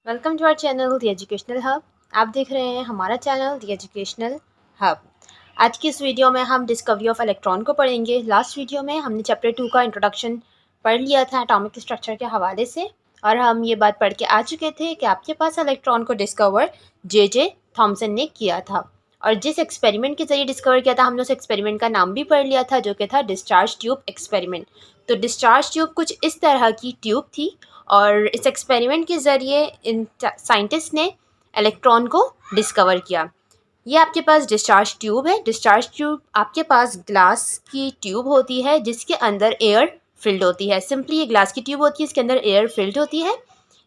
Welcome to our channel the educational hub. आप देख रहे हैं हमारा चैनल द एजुकेशनल हब। आज की इस वीडियो में हम डिस्कवरी ऑफ इलेक्ट्रॉन को पढ़ेंगे। लास्ट वीडियो में हमने चैप्टर 2 का इंट्रोडक्शन पढ़ लिया था एटॉमिक स्ट्रक्चर के हवाले से, और हम ये बात पढ़ के आ चुके थे कि आपके पास इलेक्ट्रॉन को डिस्कवर जे थॉमसन ने किया था, और जिस एक्सपेरिमेंट के ज़रिए डिस्कवर किया था हमने उस एक्सपेरिमेंट का नाम भी पढ़ लिया था, जो कि था डिस्चार्ज ट्यूब एक्सपेरिमेंट। तो डिस्चार्ज ट्यूब कुछ इस तरह की ट्यूब थी, और इस एक्सपेरिमेंट के ज़रिए इन साइंटिस्ट ने इलेक्ट्रॉन को डिस्कवर किया। ये आपके पास डिस्चार्ज ट्यूब है। डिस्चार्ज ट्यूब आपके पास ग्लास की ट्यूब होती है जिसके अंदर एयर फिल्ड होती है। सिंपली ये ग्लास की ट्यूब होती है, इसके अंदर एयर फिल्ड होती है।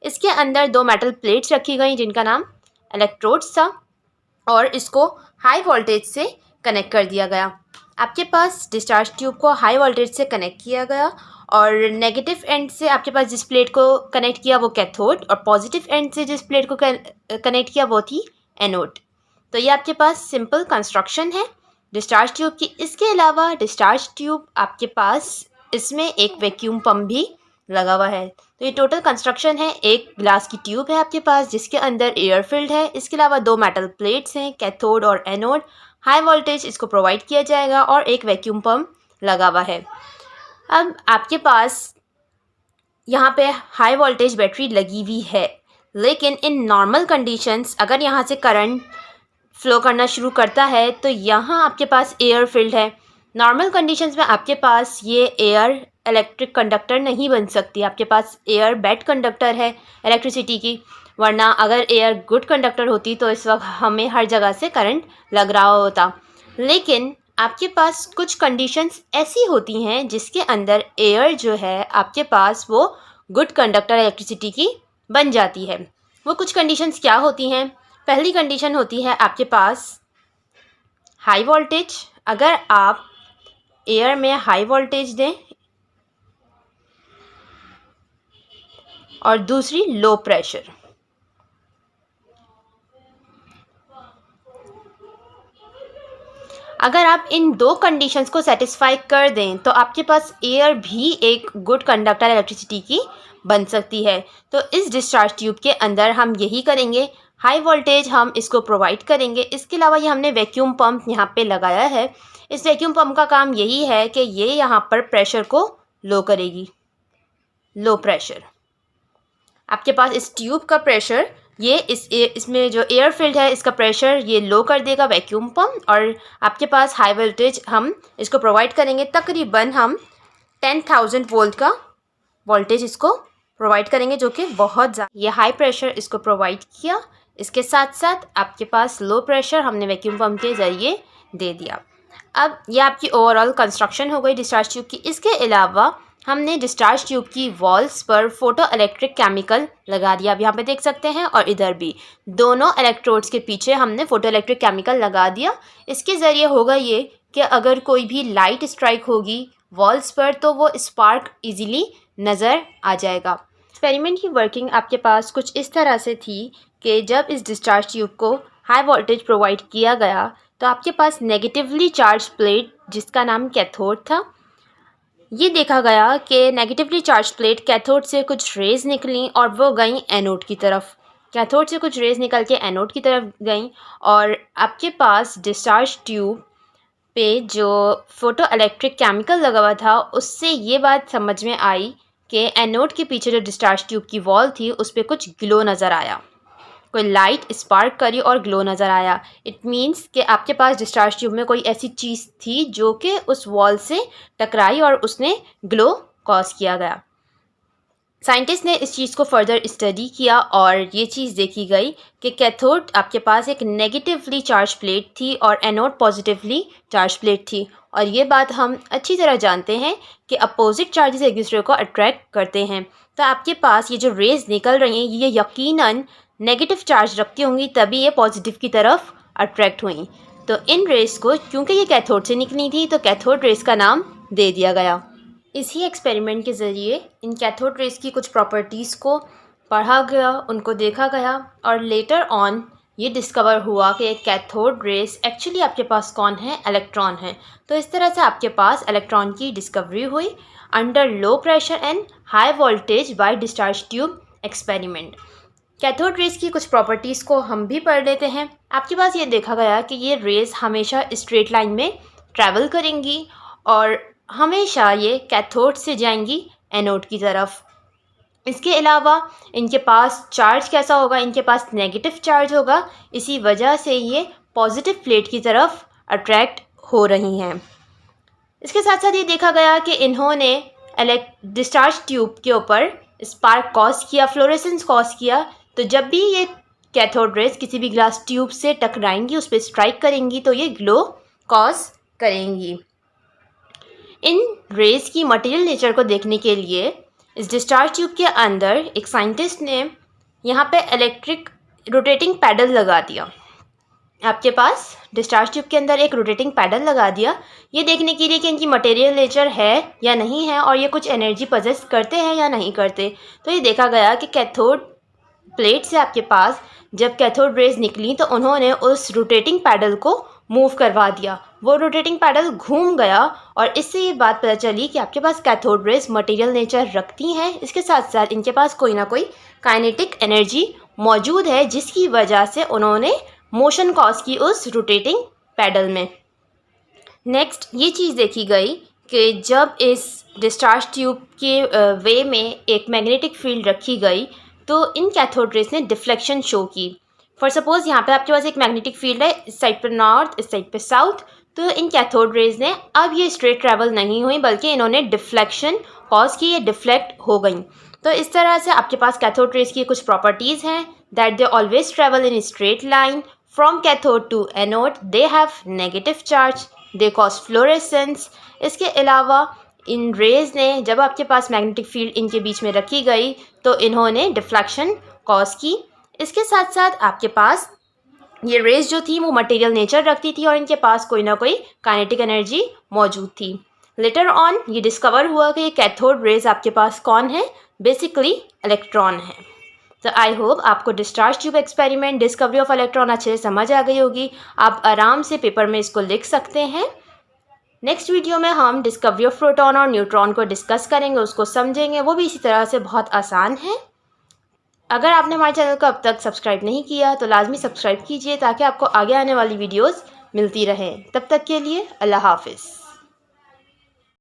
इसके अंदर दो मेटल प्लेट्स रखी गई जिनका नाम इलेक्ट्रोड्स था, और इसको हाई वोल्टेज से कनेक्ट कर दिया गया। आपके पास डिस्चार्ज ट्यूब को हाई वोल्टेज से कनेक्ट किया गया, और नेगेटिव एंड से आपके पास जिस प्लेट को कनेक्ट किया वो कैथोड, और पॉजिटिव एंड से जिस प्लेट को कनेक्ट किया वो थी एनोड। तो ये आपके पास सिंपल कंस्ट्रक्शन है डिस्चार्ज ट्यूब की। इसके अलावा डिस्चार्ज ट्यूब आपके पास इसमें एक वैक्यूम पंप भी लगा हुआ है। तो ये टोटल कंस्ट्रक्शन है। एक ग्लास की ट्यूब है आपके पास जिसके अंदर एयर फिल्ड है। इसके अलावा दो मेटल प्लेट्स हैं, कैथोड और एनोड। हाई वोल्टेज इसको प्रोवाइड किया जाएगा, और एक वैक्यूम पंप लगा हुआ है। अब आपके पास यहाँ पे हाई वोल्टेज बैटरी लगी हुई है, लेकिन इन नॉर्मल कंडीशंस अगर यहाँ से करंट फ्लो करना शुरू करता है तो यहाँ आपके पास एयर फील्ड है। नॉर्मल कंडीशंस में आपके पास ये एयर इलेक्ट्रिक कंडक्टर नहीं बन सकती, आपके पास एयर बैड कंडक्टर है इलेक्ट्रिसिटी की। वरना अगर एयर गुड कंडक्टर होती तो इस वक्त हमें हर जगह से करंट लग रहा होता। लेकिन आपके पास कुछ कंडीशंस ऐसी होती हैं जिसके अंदर एयर जो है आपके पास वो गुड कंडक्टर इलेक्ट्रिसिटी की बन जाती है। वो कुछ कंडीशंस क्या होती हैं? पहली कंडीशन होती है आपके पास हाई वोल्टेज। अगर आप एयर में हाई वोल्टेज दें, और दूसरी लो प्रेशर। अगर आप इन दो कंडीशंस को सेटिस्फाई कर दें तो आपके पास एयर भी एक गुड कंडक्टर इलेक्ट्रिसिटी की बन सकती है। तो इस डिस्चार्ज ट्यूब के अंदर हम यही करेंगे, हाई वोल्टेज हम इसको प्रोवाइड करेंगे। इसके अलावा ये हमने वैक्यूम पंप यहाँ पे लगाया है। इस वैक्यूम पंप का काम यही है कि ये यहाँ पर प्रेशर को लो करेगी, लो प्रेशर। आपके पास इस ट्यूब का प्रेशर ये इसमें जो एयर फील्ड है इसका प्रेशर ये लो कर देगा वैक्यूम पंप, और आपके पास हाई वोल्टेज हम इसको प्रोवाइड करेंगे। तकरीबन हम 10,000 वोल्ट का वोल्टेज इसको प्रोवाइड करेंगे, जो कि बहुत ज़्यादा। ये हाई प्रेशर इसको प्रोवाइड किया, इसके साथ साथ आपके पास लो प्रेशर हमने वैक्यूम पंप के ज़रिए दे दिया। अब ये आपकी ओवरऑल कंस्ट्रक्शन हो गई डिस्चार्ज ट्यूब की। इसके अलावा हमने डिस्चार्ज ट्यूब की वॉल्स पर फोटो इलेक्ट्रिक केमिकल लगा दिया। अब यहाँ पे देख सकते हैं, और इधर भी दोनों इलेक्ट्रोड्स के पीछे हमने फोटो इलेक्ट्रिक केमिकल लगा दिया। इसके ज़रिए होगा ये कि अगर कोई भी लाइट स्ट्राइक होगी वॉल्स पर तो वो स्पार्क इजीली नज़र आ जाएगा। एक्सपेरिमेंट की वर्किंग आपके पास कुछ इस तरह से थी कि जब इस डिस्चार्ज ट्यूब को हाई वोल्टेज प्रोवाइड किया गया तो आपके पास नेगेटिवली चार्ज प्लेट जिसका नाम कैथोड था, ये देखा गया कि नेगेटिवली चार्ज प्लेट कैथोड से कुछ रेज़ निकली और वो गई एनोड की तरफ। कैथोड से कुछ रेज़ निकल के एनोड की तरफ गई, और आपके पास डिस्चार्ज ट्यूब पे जो फोटो इलेक्ट्रिक केमिकल लगा हुआ था उससे ये बात समझ में आई कि एनोड के पीछे जो डिस्चार्ज ट्यूब की वॉल थी उस पर कुछ ग्लो नज़र आया, कोई लाइट स्पार्क करी और ग्लो नज़र आया। इट मीन्स कि आपके पास डिस्चार्ज ट्यूब में कोई ऐसी चीज़ थी जो कि उस वॉल से टकराई और उसने ग्लो कॉज किया गया। साइंटिस्ट ने इस चीज़ को फर्दर स्टडी किया और ये चीज़ देखी गई कि कैथोड आपके पास एक नेगेटिवली चार्ज प्लेट थी और एनोड पॉजिटिवली चार्ज प्लेट थी। और ये बात हम अच्छी तरह जानते हैं कि अपोजिट चार्जेस एक दूसरे को अट्रैक्ट करते हैं। तो आपके पास ये जो रेज़ निकल रही हैं ये यकीनन नेगेटिव चार्ज रखती होंगी, तभी ये पॉजिटिव की तरफ अट्रैक्ट हुई। तो इन रेस को क्योंकि ये कैथोड से निकली थी तो कैथोड रेस का नाम दे दिया गया। इसी एक्सपेरिमेंट के ज़रिए इन कैथोड रेस की कुछ प्रॉपर्टीज़ को पढ़ा गया, उनको देखा गया, और लेटर ऑन ये डिस्कवर हुआ कि कैथोड रेस एक्चुअली आपके पास कौन है? इलेक्ट्रॉन है। तो इस तरह से आपके पास इलेक्ट्रॉन की डिस्कवरी हुई under low pressure and high voltage bye discharge tube experiment. Cathode rays की कुछ प्रॉपर्टीज़ को हम भी पढ़ लेते हैं। आपके पास ये देखा गया कि ये रेज हमेशा स्ट्रेट लाइन में ट्रैवल करेंगी और हमेशा ये कैथोड से जाएंगी एनोड की तरफ। इसके अलावा इनके पास चार्ज कैसा होगा, इनके पास नेगेटिव चार्ज होगा, इसी वजह से ये पॉजिटिव प्लेट की तरफ अट्रैक्ट हो रही हैं। इसके साथ साथ ये देखा गया कि इन्होंने डिस्चार्ज ट्यूब के ऊपर स्पार्क कॉज किया, फ्लोरेसेंस कॉज किया। तो जब भी ये कैथोड रेज किसी भी ग्लास ट्यूब से टकराएंगी, उस पर स्ट्राइक करेंगी, तो ये ग्लो कॉज करेंगी। इन रेज की मटेरियल नेचर को देखने के लिए इस डिस्चार्ज ट्यूब के अंदर एक साइंटिस्ट ने यहाँ पे इलेक्ट्रिक रोटेटिंग पैडल लगा दिया। आपके पास डिस्चार्ज ट्यूब के अंदर एक रोटेटिंग पैडल लगा दिया, ये देखने के लिए कि इनकी मटेरियल नेचर है या नहीं है और ये कुछ एनर्जी पजेस करते हैं या नहीं करते। तो ये देखा गया कि कैथोड प्लेट से आपके पास जब कैथोड रेज निकली तो उन्होंने उस रोटेटिंग पैडल को मूव करवा दिया, वो रोटेटिंग पैडल घूम गया और इससे ये बात पता चली कि आपके पास कैथोड रेज मटेरियल नेचर रखती हैं। इसके साथ साथ इनके पास कोई ना कोई काइनेटिक एनर्जी मौजूद है, जिसकी वजह से उन्होंने मोशन कॉज की उस रोटेटिंग पैडल में। नेक्स्ट ये चीज़ देखी गई कि जब इस डिस्चार्ज ट्यूब के वे में एक मैग्नेटिक फील्ड रखी गई तो इन कैथोड रेज ने डिफ्लेक्शन शो की। फॉर सपोज यहाँ पे आपके पास एक मैग्नेटिक फील्ड है, इस साइड पे नॉर्थ, इस साइड पे साउथ, तो इन कैथोड रेज ने अब ये स्ट्रेट ट्रैवल नहीं हुई बल्कि इन्होंने डिफ्लेक्शन कॉज की, ये डिफ्लेक्ट हो गई। तो इस तरह से आपके पास कैथोड रेज की कुछ प्रॉपर्टीज़ हैं that they always travel in straight line from cathode to anode, they have negative charge, they cause fluorescence. इसके अलावा इन रेज ने जब आपके पास मैग्नेटिक फील्ड इनके बीच में रखी गई तो इन्होंने डिफ्लेक्शन कॉज की। इसके साथ साथ आपके पास ये रेज जो थी वो मटेरियल नेचर रखती थी और इनके पास कोई ना कोई काइनेटिक एनर्जी मौजूद थी। लेटर ऑन ये डिस्कवर हुआ कि ये कैथोड रेज आपके पास कौन है, बेसिकली इलेक्ट्रॉन है। तो आई होप आपको discharge tube experiment, discovery of electron अच्छे से समझ आ गई होगी। आप आराम से पेपर में इसको लिख सकते हैं। नेक्स्ट वीडियो में हम डिस्कवरी ऑफ प्रोटॉन और न्यूट्रॉन को डिस्कस करेंगे, उसको समझेंगे, वो भी इसी तरह से बहुत आसान है। अगर आपने हमारे चैनल को अब तक सब्सक्राइब नहीं किया तो लाजमी सब्सक्राइब कीजिए ताकि आपको आगे आने वाली वीडियोस मिलती रहें। तब तक के लिए अल्लाह हाफिज़।